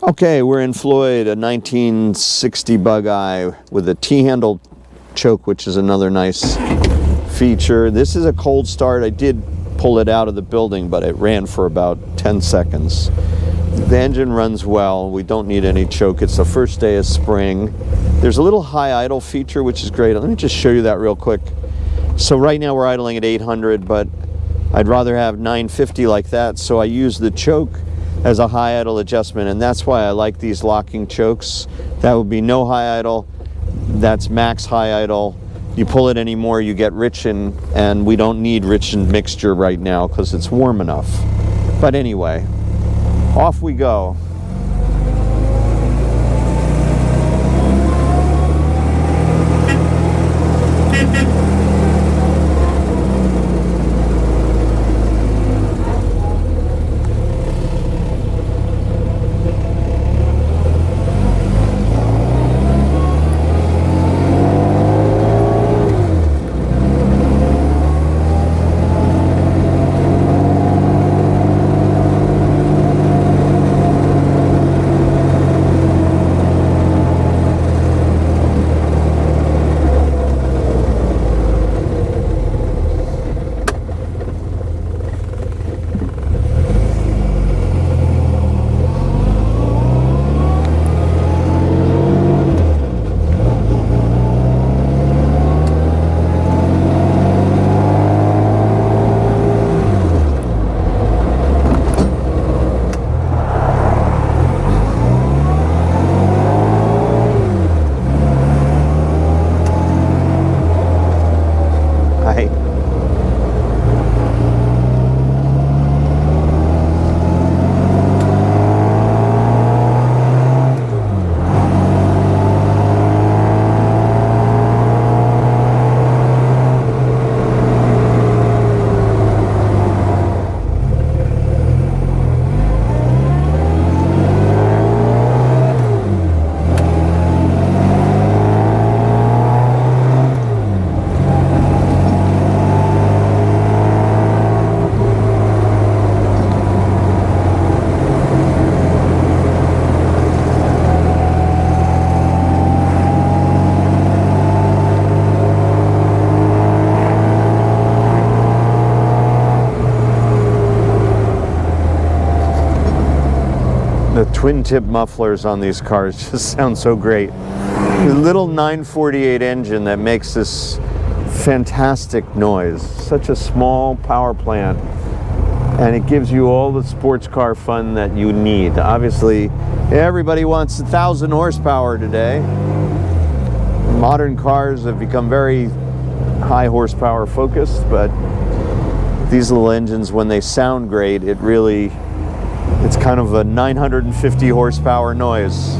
Okay, we're in Floyd, a 1960 Bugeye with a T-handle choke, which is another nice feature. This is a cold start. I did pull it out of the building, but it ran for about 10 seconds. The engine runs well. We don't need any choke. It's the first day of spring. There's a little high idle feature, which is great. Let me just show you that real quick. So right now we're idling at 800, but I'd rather have 950 like that, so I use the choke as a high idle adjustment, and that's why I like these locking chokes. That would be no high idle. That's max high idle. You pull it anymore, you get rich and we don't need rich in mixture right now because it's warm enough. But anyway, off we go. The twin tip mufflers on these cars just sound so great. The little 948 engine that makes this fantastic noise. Such a small power plant, and it gives you all the sports car fun that you need. Obviously, everybody wants 1,000 horsepower today. Modern cars have become very high horsepower focused, but these little engines, when they sound great, it's kind of a 950 horsepower noise.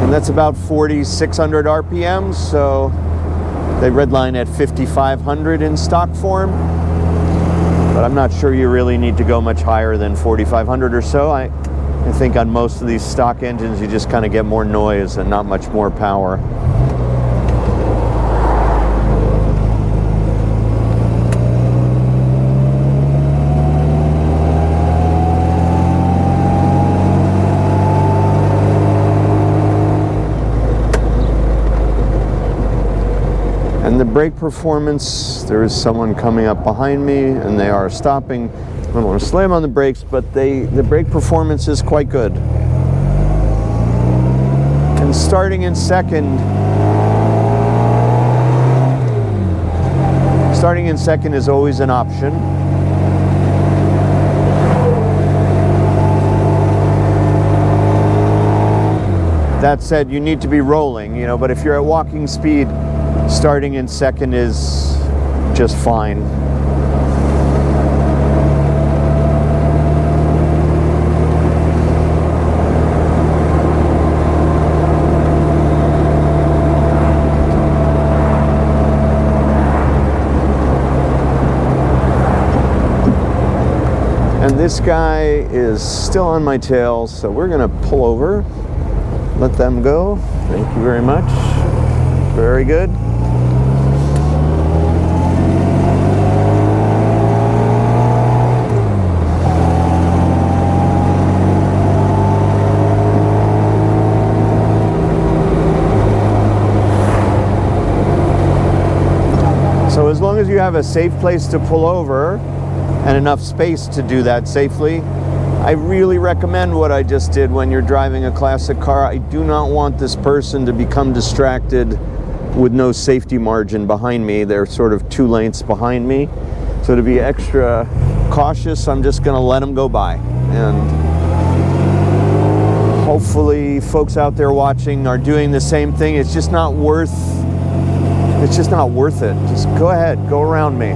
And that's about 4,600 RPMs, so they redline at 5,500 in stock form. But I'm not sure you really need to go much higher than 4,500 or so. I think on most of these stock engines you just kind of get more noise and not much more power. And the brake performance, there is someone coming up behind me and they are stopping. I don't want to slam on the brakes, but the brake performance is quite good. And starting in second is always an option. That said, you need to be rolling, but if you're at walking speed, starting in second is just fine. And this guy is still on my tail, so we're gonna pull over, let them go. Thank you very much. Very good. So as long as you have a safe place to pull over and enough space to do that safely, I really recommend what I just did when you're driving a classic car. I do not want this person to become distracted with no safety margin behind me. They're sort of 2 lengths behind me. So to be extra cautious, I'm just gonna let them go by. And hopefully folks out there watching are doing the same thing. It's just not worth it. Just go ahead, go around me.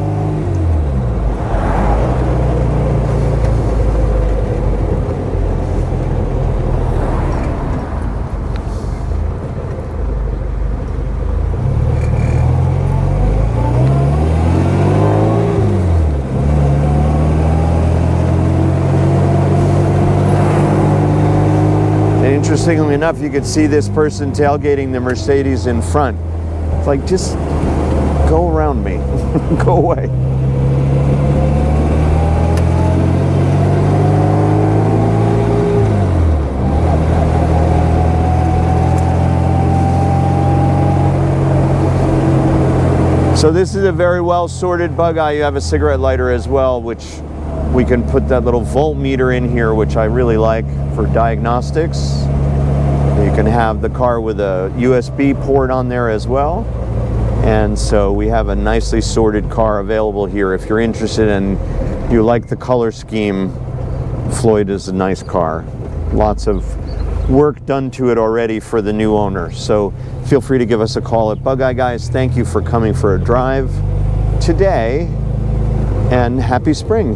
Interestingly enough, you could see this person tailgating the Mercedes in front. It's like, just go around me. Go away. So this is a very well sorted Bugeye. You have a cigarette lighter as well, which we can put that little voltmeter in here, which I really like for diagnostics. You can have the car with a USB port on there as well. And so we have a nicely sorted car available here. If you're interested and you like the color scheme, Floyd is a nice car. Lots of work done to it already for the new owner. So feel free to give us a call at Bugeye. Guys, thank you for coming for a drive today, and happy spring.